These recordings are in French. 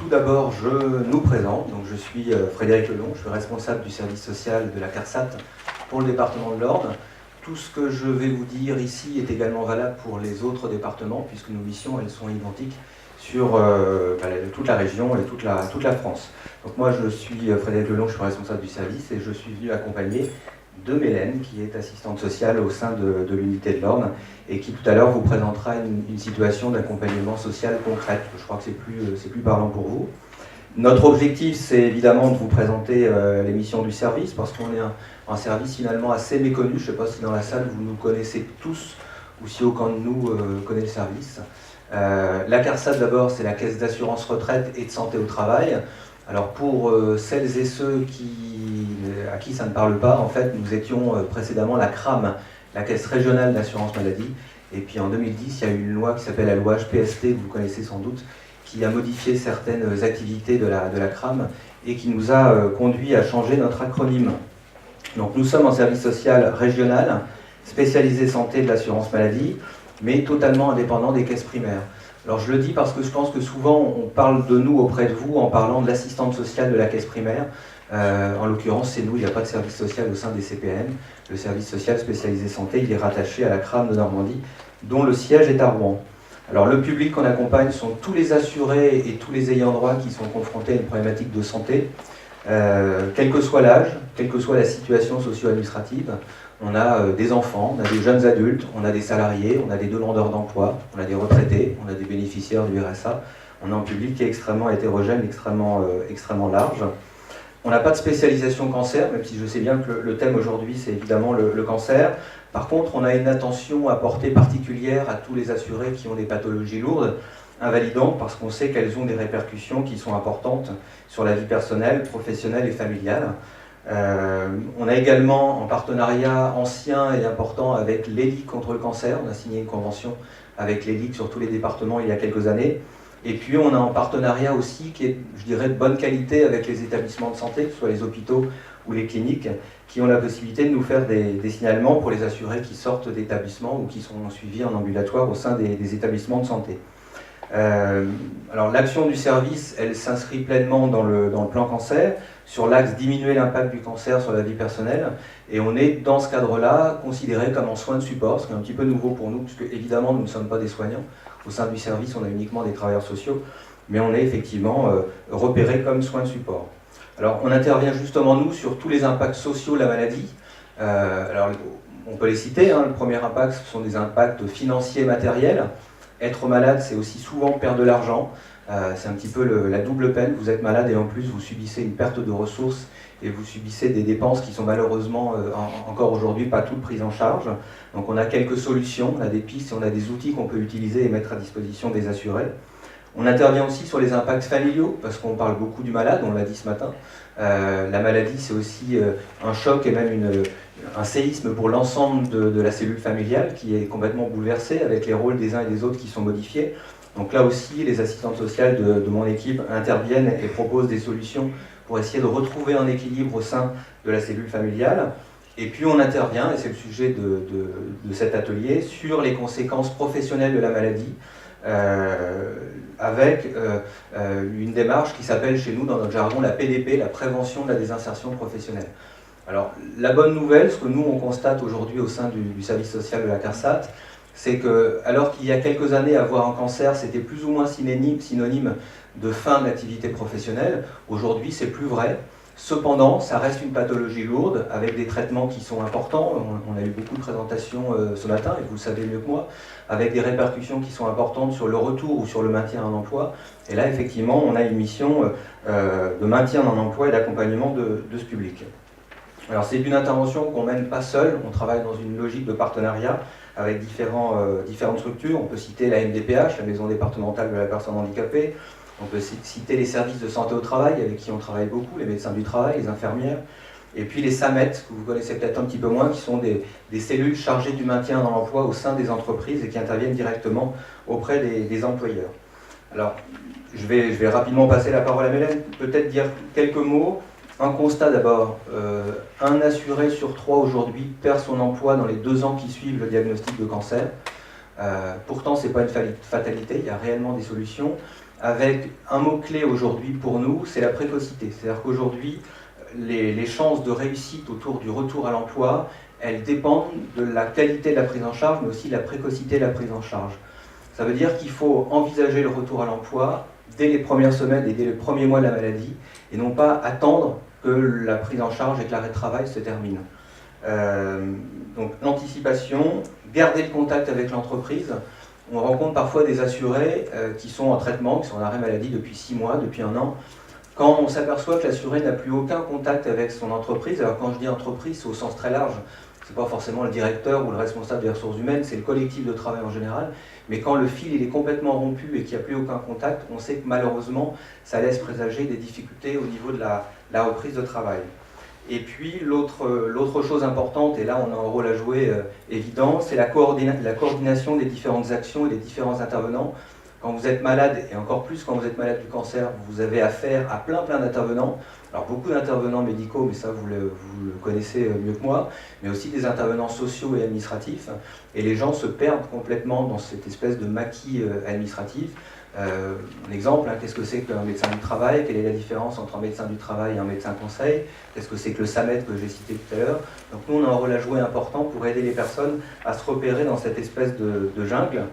tout d'abord, je nous présente. Donc, je suis Frédéric Lelon, je suis responsable du service social de la CARSAT pour le département de l'Orne. Tout ce que je vais vous dire ici est également valable pour les autres départements, puisque nos missions elles sont identiques sur toute la région et toute la France. Donc moi je suis Frédéric Lelon, je suis responsable du service et je suis venu accompagner de Mélène, qui est assistante sociale au sein de l'unité de l'Orne et qui tout à l'heure vous présentera une situation d'accompagnement social concrète. Je crois que c'est plus parlant pour vous. Notre objectif, c'est évidemment de vous présenter les missions du service, parce qu'on est un service finalement assez méconnu. Je ne sais pas si dans la salle vous nous connaissez tous, ou si aucun de nous connaît le service. La CARSAT d'abord, c'est la Caisse d'assurance retraite et de santé au travail. Alors pour celles et ceux à qui ça ne parle pas, en fait, nous étions précédemment la CRAM, la Caisse régionale d'assurance maladie. Et puis en 2010, il y a eu une loi qui s'appelle la loi HPST, que vous connaissez sans doute, qui a modifié certaines activités de la CRAM et qui nous a conduit à changer notre acronyme. Donc nous sommes en service social régional, spécialisé santé de l'assurance maladie, mais totalement indépendant des caisses primaires. Alors je le dis parce que je pense que souvent on parle de nous auprès de vous en parlant de l'assistante sociale de la caisse primaire. En l'occurrence, c'est nous, il n'y a pas de service social au sein des CPN. Le service social spécialisé santé, il est rattaché à la CRAM de Normandie, dont le siège est à Rouen. Alors le public qu'on accompagne sont tous les assurés et tous les ayants droit qui sont confrontés à une problématique de santé, quel que soit l'âge, quelle que soit la situation socio-administrative. On a des enfants, on a des jeunes adultes, on a des salariés, on a des demandeurs d'emploi, on a des retraités, on a des bénéficiaires du RSA. On a un public qui est extrêmement hétérogène, extrêmement large. On n'a pas de spécialisation cancer, même si je sais bien que le thème aujourd'hui c'est évidemment le cancer. Par contre, on a une attention à porter particulière à tous les assurés qui ont des pathologies lourdes, invalidantes, parce qu'on sait qu'elles ont des répercussions qui sont importantes sur la vie personnelle, professionnelle et familiale. On a également, en partenariat ancien et important avec l'ELIC contre le cancer, on a signé une convention avec l'ELIC sur tous les départements il y a quelques années. Et puis on a un partenariat aussi qui est, je dirais, de bonne qualité avec les établissements de santé, que ce soit les hôpitaux ou les cliniques, qui ont la possibilité de nous faire des signalements pour les assurés qui sortent d'établissements ou qui sont suivis en ambulatoire au sein des établissements de santé. Alors l'action du service, elle s'inscrit pleinement dans le plan cancer, sur l'axe diminuer l'impact du cancer sur la vie personnelle, et on est dans ce cadre-là considéré comme en soins de support, ce qui est un petit peu nouveau pour nous, puisque évidemment nous ne sommes pas des soignants. Au sein du service, on a uniquement des travailleurs sociaux, mais on est effectivement repéré comme soins de support. Alors on intervient justement nous sur tous les impacts sociaux de la maladie. Alors on peut les citer, hein. Le premier impact, ce sont des impacts financiers et matériels. Être malade, c'est aussi souvent perdre de l'argent. C'est un petit peu la double peine. Vous êtes malade et en plus vous subissez une perte de ressources et vous subissez des dépenses qui sont malheureusement encore aujourd'hui pas toutes prises en charge. Donc on a quelques solutions, on a des pistes, on a des outils qu'on peut utiliser et mettre à disposition des assurés. On intervient aussi sur les impacts familiaux, parce qu'on parle beaucoup du malade, on l'a dit ce matin. La maladie, c'est aussi un choc et même un séisme pour l'ensemble de la cellule familiale qui est complètement bouleversée avec les rôles des uns et des autres qui sont modifiés. Donc là aussi, les assistantes sociales de mon équipe interviennent et proposent des solutions pour essayer de retrouver un équilibre au sein de la cellule familiale. Et puis on intervient, et c'est le sujet de cet atelier, sur les conséquences professionnelles de la maladie, avec une démarche qui s'appelle chez nous, dans notre jargon, la PDP, la prévention de la désinsertion professionnelle. Alors la bonne nouvelle, ce que nous on constate aujourd'hui au sein du service social de la CARSAT, c'est que, alors qu'il y a quelques années, avoir un cancer, c'était plus ou moins synonyme de fin de l'activité professionnelle, aujourd'hui c'est plus vrai. Cependant, ça reste une pathologie lourde, avec des traitements qui sont importants. On a eu beaucoup de présentations ce matin, et vous le savez mieux que moi, avec des répercussions qui sont importantes sur le retour ou sur le maintien en emploi. Et là, effectivement, on a une mission de maintien en emploi et d'accompagnement de ce public. Alors c'est une intervention qu'on ne mène pas seul, on travaille dans une logique de partenariat avec différentes structures. On peut citer la MDPH, la Maison départementale de la personne handicapée. On peut citer les services de santé au travail, avec qui on travaille beaucoup, les médecins du travail, les infirmières. Et puis les SAMET, que vous connaissez peut-être un petit peu moins, qui sont des cellules chargées du maintien dans l'emploi au sein des entreprises et qui interviennent directement auprès des employeurs. Alors, je vais rapidement passer la parole à Mélène, peut-être dire quelques mots. Un constat d'abord, un assuré sur 3 aujourd'hui perd son emploi dans les 2 ans qui suivent le diagnostic de cancer. Pourtant, ce n'est pas une fatalité, il y a réellement des solutions. avec un mot-clé aujourd'hui pour nous, c'est la précocité. C'est-à-dire qu'aujourd'hui, les chances de réussite autour du retour à l'emploi, elles dépendent de la qualité de la prise en charge, mais aussi de la précocité de la prise en charge. Ça veut dire qu'il faut envisager le retour à l'emploi dès les premières semaines et dès les premiers mois de la maladie, et non pas attendre que la prise en charge et que l'arrêt de travail se termine. Donc l'anticipation, garder le contact avec l'entreprise. On rencontre parfois des assurés qui sont en traitement, qui sont en arrêt maladie depuis 6 mois, depuis 1 an. Quand on s'aperçoit que l'assuré n'a plus aucun contact avec son entreprise, alors quand je dis entreprise, c'est au sens très large, c'est pas forcément le directeur ou le responsable des ressources humaines, c'est le collectif de travail en général, mais quand le fil il est complètement rompu et qu'il n'y a plus aucun contact, on sait que malheureusement, ça laisse présager des difficultés au niveau de la reprise de travail. Et puis l'autre chose importante, et là on a un rôle à jouer évident, c'est la coordination des différentes actions et des différents intervenants. Quand vous êtes malade, et encore plus quand vous êtes malade du cancer, vous avez affaire à plein d'intervenants. Alors beaucoup d'intervenants médicaux, mais ça vous le connaissez mieux que moi, mais aussi des intervenants sociaux et administratifs. Et les gens se perdent complètement dans cette espèce de maquis administratif. Un exemple, qu'est-ce que c'est qu'un médecin du travail? Quelle est la différence entre un médecin du travail et un médecin conseil? Qu'est-ce que c'est que le SAMED que j'ai cité tout à l'heure? Donc nous, on a un rôle à jouer important pour aider les personnes à se repérer dans cette espèce de jungle.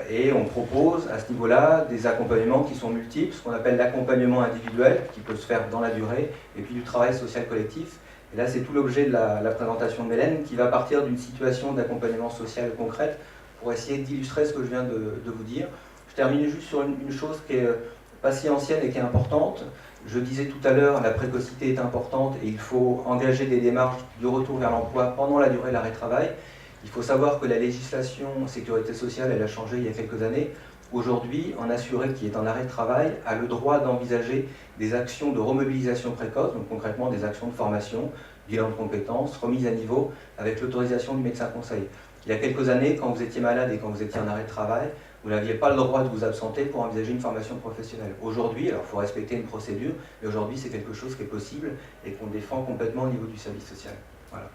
Et on propose à ce niveau-là des accompagnements qui sont multiples, ce qu'on appelle l'accompagnement individuel, qui peut se faire dans la durée, et puis du travail social collectif. Et là, c'est tout l'objet de la présentation de Mélène, qui va partir d'une situation d'accompagnement social concrète pour essayer d'illustrer ce que je viens de vous dire. Je termine juste sur une chose qui est pas si ancienne et qui est importante. Je disais tout à l'heure, la précocité est importante et il faut engager des démarches de retour vers l'emploi pendant la durée de l'arrêt de travail. Il faut savoir que la législation sécurité sociale, elle a changé il y a quelques années. Aujourd'hui, un assuré qui est en arrêt de travail a le droit d'envisager des actions de remobilisation précoce, donc concrètement des actions de formation, bilan de compétences, remise à niveau, avec l'autorisation du médecin conseil. Il y a quelques années, quand vous étiez malade et quand vous étiez en arrêt de travail, vous n'aviez pas le droit de vous absenter pour envisager une formation professionnelle. Aujourd'hui, alors il faut respecter une procédure, mais aujourd'hui c'est quelque chose qui est possible et qu'on défend complètement au niveau du service social. Voilà.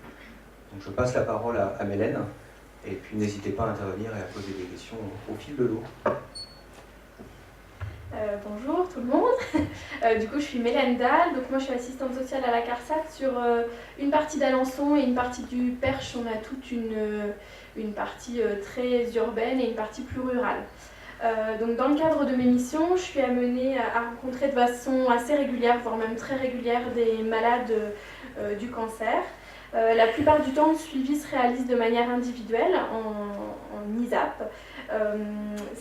Donc je passe la parole à Mélène, et puis n'hésitez pas à intervenir et à poser des questions au fil de l'eau. Bonjour tout le monde, du coup je suis Mélène Dahl, donc moi je suis assistante sociale à la CARSAT sur une partie d'Alençon et une partie du Perche. On a toute une partie très urbaine et une partie plus rurale. Donc dans le cadre de mes missions, je suis amenée à rencontrer de façon assez régulière, voire même très régulière, des malades du cancer. La plupart du temps, le suivi se réalise de manière individuelle, en ISAP.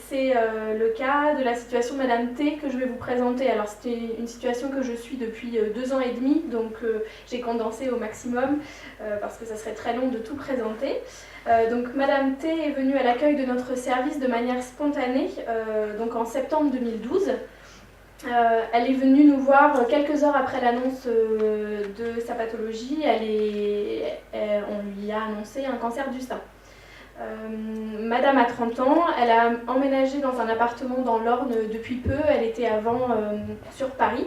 C'est le cas de la situation de Madame T que je vais vous présenter. Alors c'était une situation que je suis depuis 2 ans et demi, donc j'ai condensé au maximum parce que ça serait très long de tout présenter. Donc Madame T est venue à l'accueil de notre service de manière spontanée, donc en septembre 2012. Elle est venue nous voir quelques heures après l'annonce de sa pathologie. On lui a annoncé un cancer du sein. Madame a 30 ans, elle a emménagé dans un appartement dans l'Orne depuis peu. Elle était avant sur Paris.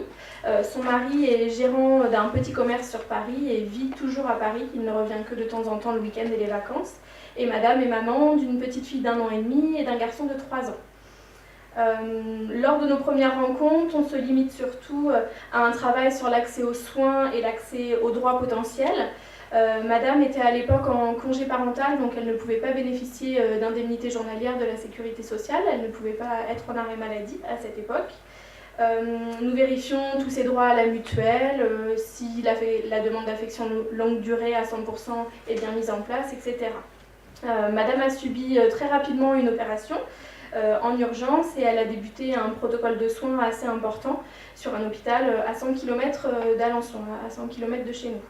Son mari est gérant d'un petit commerce sur Paris et vit toujours à Paris. Il ne revient que de temps en temps le week-end et les vacances. Et Madame est maman d'une petite fille d'1 an et demi et d'un garçon de 3 ans. Lors de nos premières rencontres, on se limite surtout à un travail sur l'accès aux soins et l'accès aux droits potentiels. Madame était à l'époque en congé parental, donc elle ne pouvait pas bénéficier d'indemnité journalière de la sécurité sociale, elle ne pouvait pas être en arrêt maladie à cette époque. Nous vérifions tous ses droits à la mutuelle, si la demande d'affection longue durée à 100% est bien mise en place, etc. Madame a subi très rapidement une opération en urgence et elle a débuté un protocole de soins assez important sur un hôpital à 100 km d'Alençon, à 100 km de chez nous.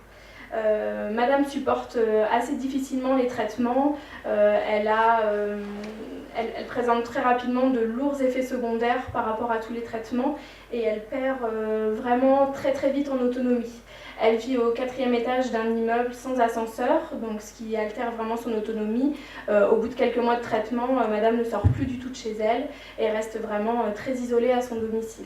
Madame supporte assez difficilement les traitements, elle présente très rapidement de lourds effets secondaires par rapport à tous les traitements et elle perd vraiment très vite en autonomie. Elle vit au 4e étage d'un immeuble sans ascenseur, donc ce qui altère vraiment son autonomie. Au bout de quelques mois de traitement, Madame ne sort plus du tout de chez elle et reste vraiment très isolée à son domicile.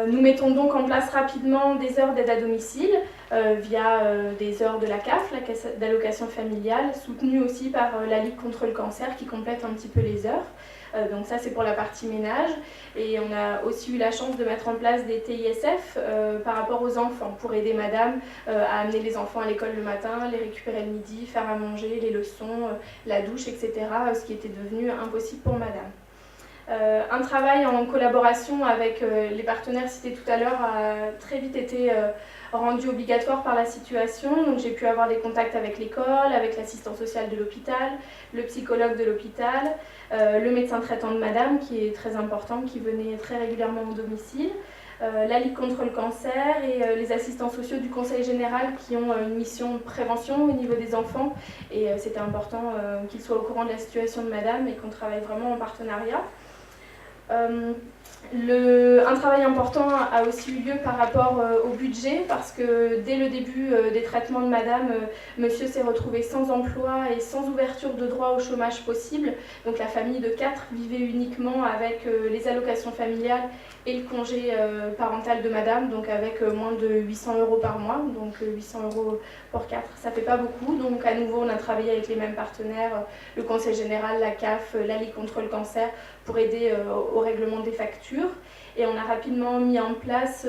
Nous mettons donc en place rapidement des heures d'aide à domicile via des heures de la CAF, la caisse d'allocation familiale, soutenues aussi par la Ligue contre le cancer qui complète un petit peu les heures. Donc ça c'est pour la partie ménage, et on a aussi eu la chance de mettre en place des TISF par rapport aux enfants pour aider madame à amener les enfants à l'école le matin, les récupérer le midi, faire à manger, les leçons, la douche, etc. Ce qui était devenu impossible pour madame. Un travail en collaboration avec les partenaires cités tout à l'heure a très vite été rendu obligatoire par la situation. Donc j'ai pu avoir des contacts avec l'école, avec l'assistant social de l'hôpital, le psychologue de l'hôpital, le médecin traitant de madame qui est très important, qui venait très régulièrement au domicile, la Ligue contre le cancer et les assistants sociaux du Conseil général qui ont une mission de prévention au niveau des enfants. Et c'était important qu'ils soient au courant de la situation de madame et qu'on travaille vraiment en partenariat. Un travail important a aussi eu lieu par rapport au budget, parce que dès le début des traitements de madame, monsieur s'est retrouvé sans emploi et sans ouverture de droit au chômage possible. Donc la famille de 4 vivait uniquement avec les allocations familiales et le congé parental de madame, donc avec moins de 800 € par mois, donc 800 € pour 4, ça fait pas beaucoup. Donc à nouveau on a travaillé avec les mêmes partenaires, le Conseil général, la CAF, la Ligue contre le cancer, pour aider au règlement des factures. Et on a rapidement mis en place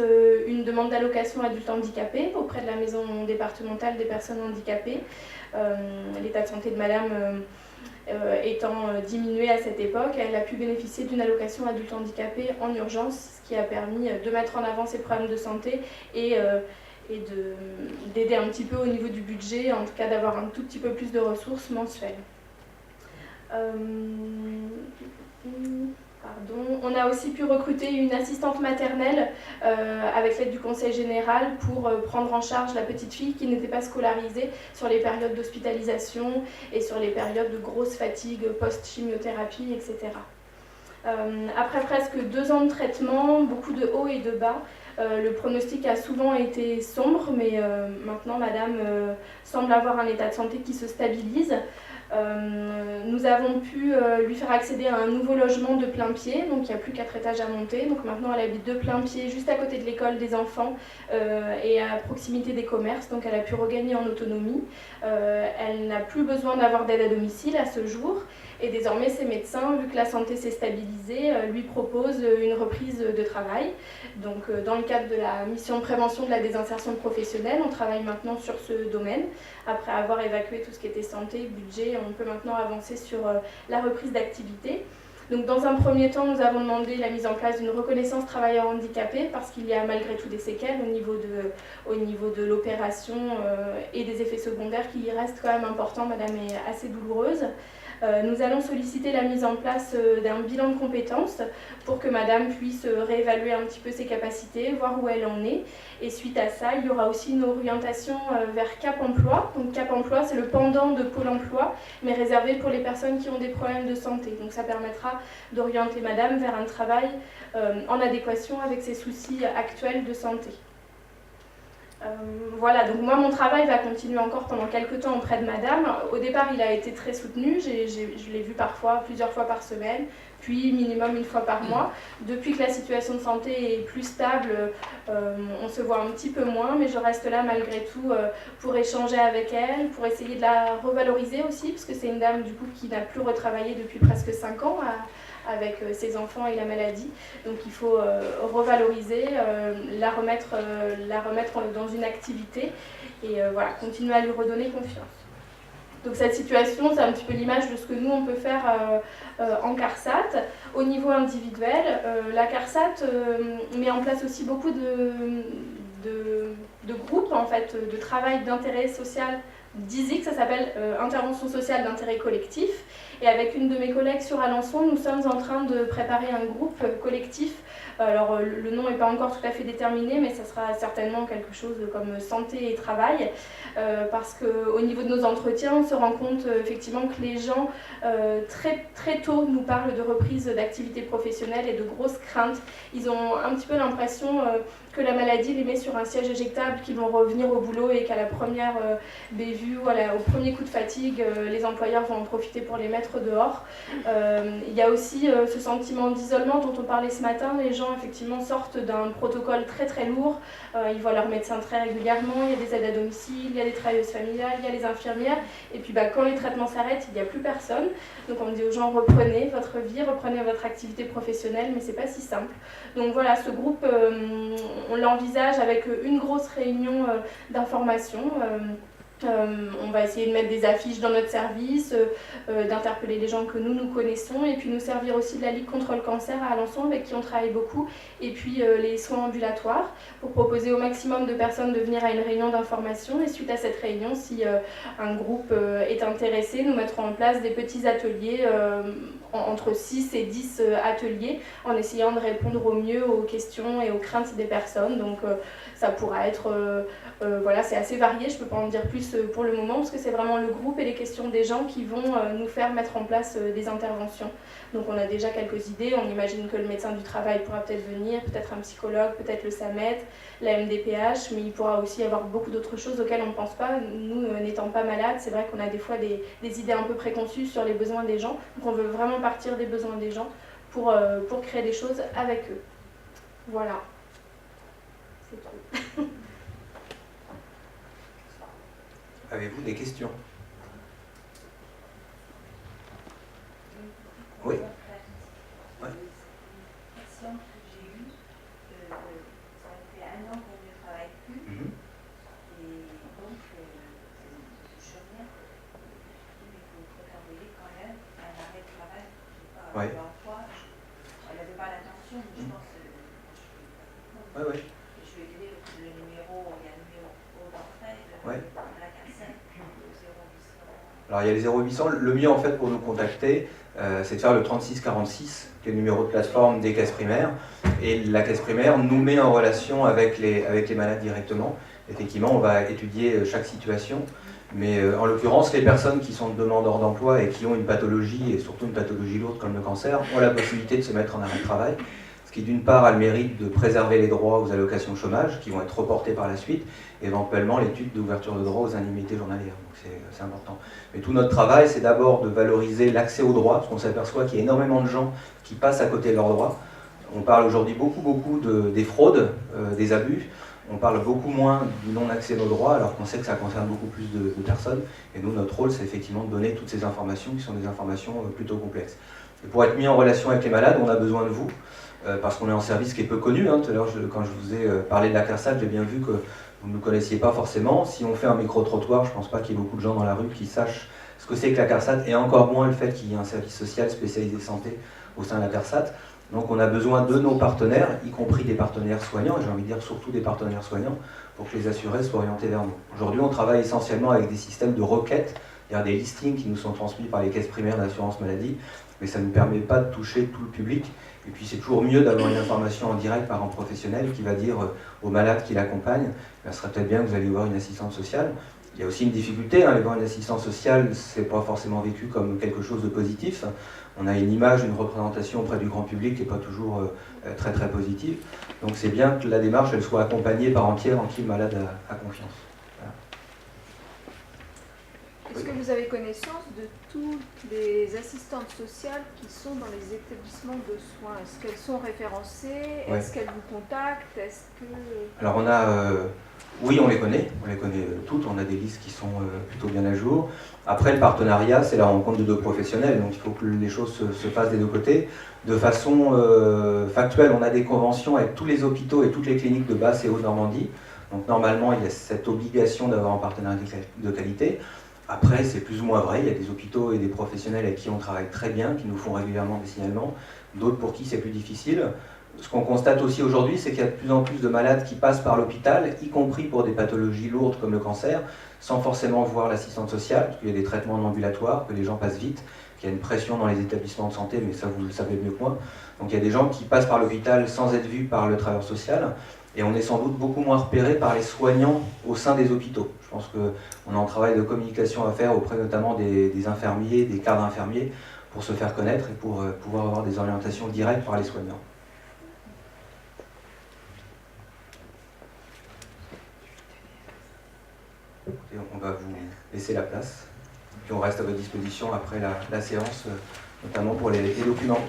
une demande d'allocation adulte handicapé auprès de la maison départementale des personnes handicapées. L'état de santé de madame étant diminué à cette époque, elle a pu bénéficier d'une allocation adulte handicapé en urgence, ce qui a permis de mettre en avant ses problèmes de santé et d'aider un petit peu au niveau du budget, en tout cas d'avoir un tout petit peu plus de ressources mensuelles. On a aussi pu recruter une assistante maternelle avec l'aide du Conseil général pour prendre en charge la petite fille qui n'était pas scolarisée sur les périodes d'hospitalisation et sur les périodes de grosse fatigue post-chimiothérapie, etc. Après presque 2 ans de traitement, beaucoup de hauts et de bas, le pronostic a souvent été sombre, mais maintenant madame semble avoir un état de santé qui se stabilise. Nous avons pu lui faire accéder à un nouveau logement de plein pied, donc il n'y a plus 4 étages à monter. Donc maintenant elle habite de plein pied juste à côté de l'école des enfants et à proximité des commerces, donc elle a pu regagner en autonomie. Elle n'a plus besoin d'avoir d'aide à domicile à ce jour, et désormais ses médecins, vu que la santé s'est stabilisée, lui proposent une reprise de travail. Donc dans le cadre de la mission de prévention de la désinsertion professionnelle, on travaille maintenant sur ce domaine. Après avoir évacué tout ce qui était santé, budget, on peut maintenant avancer sur la reprise d'activité. Donc dans un premier temps, nous avons demandé la mise en place d'une reconnaissance travailleur handicapé, parce qu'il y a malgré tout des séquelles au niveau de l'opération et des effets secondaires qui restent quand même importants. Madame est assez douloureuse. Nous allons solliciter la mise en place d'un bilan de compétences pour que madame puisse réévaluer un petit peu ses capacités, voir où elle en est. Et suite à ça, il y aura aussi une orientation vers Cap Emploi. Donc Cap Emploi, c'est le pendant de Pôle Emploi, mais réservé pour les personnes qui ont des problèmes de santé. Donc ça permettra d'orienter madame vers un travail en adéquation avec ses soucis actuels de santé. Voilà, donc moi mon travail va continuer encore pendant quelques temps auprès de madame. Au départ il a été très soutenu, je l'ai vu parfois plusieurs fois par semaine, puis minimum 1 fois par mois. Depuis que la situation de santé est plus stable, on se voit un petit peu moins, mais je reste là malgré tout pour échanger avec elle, pour essayer de la revaloriser aussi, parce que c'est une dame du coup qui n'a plus retravaillé depuis presque 5 ans avec ses enfants et la maladie. Donc il faut revaloriser, la remettre dans une activité et voilà, continuer à lui redonner confiance. Donc cette situation, c'est un petit peu l'image de ce que nous on peut faire en CARSAT. Au niveau individuel, la CARSAT met en place aussi beaucoup de groupes en fait, de travail d'intérêt social d'ISIC, ça s'appelle Intervention sociale d'intérêt collectif. Et avec une de mes collègues sur Alençon, nous sommes en train de préparer un groupe collectif. Alors le nom n'est pas encore tout à fait déterminé, mais ça sera certainement quelque chose comme santé et travail, parce qu'au niveau de nos entretiens, on se rend compte effectivement que les gens très tôt nous parlent de reprise d'activité professionnelle et de grosses craintes. Ils ont un petit peu l'impression que la maladie les met sur un siège éjectable, qu'ils vont revenir au boulot et qu'à la première bévue ou au premier coup de fatigue, les employeurs vont en profiter pour les mettre dehors. Il y a aussi ce sentiment d'isolement dont on parlait ce matin. Les gens effectivement sortent d'un protocole très très lourd, ils voient leur médecin très régulièrement, il y a des aides à domicile, il y a des travailleuses familiales, il y a les infirmières, et puis quand les traitements s'arrêtent, il n'y a plus personne. Donc on dit aux gens, reprenez votre vie, reprenez votre activité professionnelle, mais c'est pas si simple. Donc voilà, ce groupe, on l'envisage avec une grosse réunion d'information. On va essayer de mettre des affiches dans notre service, d'interpeller les gens que nous connaissons, et puis nous servir aussi de la Ligue contre le cancer à Alençon, avec qui on travaille beaucoup, et puis les soins ambulatoires, pour proposer au maximum de personnes de venir à une réunion d'information. Et suite à cette réunion, si un groupe est intéressé, nous mettrons en place des petits ateliers, entre 6 et 10 ateliers, en essayant de répondre au mieux aux questions et aux craintes des personnes. Donc ça pourra être... voilà, c'est assez varié, je ne peux pas en dire plus pour le moment, parce que c'est vraiment le groupe et les questions des gens qui vont nous faire mettre en place des interventions. Donc on a déjà quelques idées, on imagine que le médecin du travail pourra peut-être venir, peut-être un psychologue, peut-être le SAMET, la MDPH, mais il pourra aussi y avoir beaucoup d'autres choses auxquelles on ne pense pas. Nous, n'étant pas malades, c'est vrai qu'on a des fois des idées un peu préconçues sur les besoins des gens, donc on veut vraiment partir des besoins des gens pour créer des choses avec eux. Voilà. C'est tout. Avez-vous des questions? Oui. Ouais. Question que j'ai eue, ça fait 1 an qu'on ne travaille plus, et donc je reviens, mais vous prévoyez quand même un arrêt de travail, je ne sais pas, Ouais. l'emploi, elle n'avait pas l'intention, mais je pense que Ouais, ouais. je vais donner le numéro, il y a le numéro d'entrée, Ouais. la CARSAT, le 0800. Alors il y a les 0800, le mieux en fait pour nous contacter, c'est de faire le 3646, qui est le numéro de plateforme des caisses primaires, et la caisse primaire nous met en relation avec les malades directement. Effectivement, on va étudier chaque situation, mais en l'occurrence, les personnes qui sont demandeurs d'emploi et qui ont une pathologie, et surtout une pathologie lourde comme le cancer, ont la possibilité de se mettre en arrêt de travail, ce qui d'une part a le mérite de préserver les droits aux allocations chômage, qui vont être reportés par la suite, et éventuellement l'étude d'ouverture de droits aux indemnités journalières. Donc c'est important. Mais tout notre travail, c'est d'abord de valoriser l'accès aux droits, parce qu'on s'aperçoit qu'il y a énormément de gens qui passent à côté de leurs droits. On parle aujourd'hui beaucoup des fraudes, des abus. On parle beaucoup moins du non-accès aux droits, alors qu'on sait que ça concerne beaucoup plus de personnes. Et nous, notre rôle, c'est effectivement de donner toutes ces informations, qui sont des informations plutôt complexes. Et pour être mis en relation avec les malades, on a besoin de vous, parce qu'on est en service qui est peu connu. Tout à l'heure, quand je vous ai parlé de la CARSAT, j'ai bien vu que vous ne nous connaissiez pas forcément. Si on fait un micro-trottoir, je ne pense pas qu'il y ait beaucoup de gens dans la rue qui sachent ce que c'est que la CARSAT, et encore moins le fait qu'il y ait un service social spécialisé santé au sein de la CARSAT. Donc on a besoin de nos partenaires, y compris des partenaires soignants, et j'ai envie de dire surtout des partenaires soignants, pour que les assurés soient orientés vers nous. Aujourd'hui, on travaille essentiellement avec des systèmes de requêtes, c'est-à-dire des listings qui nous sont transmis par les caisses primaires d'assurance maladie, mais ça ne nous permet pas de toucher tout le public. Et puis c'est toujours mieux d'avoir une information en direct par un professionnel qui va dire aux malades qui l'accompagnent, ce serait peut-être bien que vous alliez voir une assistante sociale. Il y a aussi une difficulté, aller voir une assistante sociale, c'est pas forcément vécu comme quelque chose de positif. On a une image, une représentation auprès du grand public qui n'est pas toujours très positive. Donc c'est bien que la démarche elle soit accompagnée par entière en qui le malade a confiance. Voilà. Est-ce que vous avez connaissance de toutes les assistantes sociales qui sont dans les établissements de soins? Est-ce qu'elles sont référencées? Ouais. Est-ce qu'elles vous contactent? Est-ce que... Alors on a... oui, on les connaît toutes, on a des listes qui sont plutôt bien à jour. Après, le partenariat, c'est la rencontre de deux professionnels, donc il faut que les choses se fassent des deux côtés. De façon factuelle, on a des conventions avec tous les hôpitaux et toutes les cliniques de Basse et Haute-Normandie. Donc normalement, il y a cette obligation d'avoir un partenariat de qualité. Après, c'est plus ou moins vrai, il y a des hôpitaux et des professionnels avec qui on travaille très bien, qui nous font régulièrement des signalements, d'autres pour qui c'est plus difficile. Ce qu'on constate aussi aujourd'hui, c'est qu'il y a de plus en plus de malades qui passent par l'hôpital, y compris pour des pathologies lourdes comme le cancer, sans forcément voir l'assistante sociale, parce qu'il y a des traitements en ambulatoire, que les gens passent vite, qu'il y a une pression dans les établissements de santé, mais ça vous le savez mieux que moi. Donc il y a des gens qui passent par l'hôpital sans être vus par le travailleur social, et on est sans doute beaucoup moins repéré par les soignants au sein des hôpitaux. Je pense qu'on a un travail de communication à faire auprès notamment des infirmiers, des cadres infirmiers, pour se faire connaître et pour pouvoir avoir des orientations directes par les soignants. Et on va vous laisser la place. Puis on reste à votre disposition après la séance, notamment pour les documents.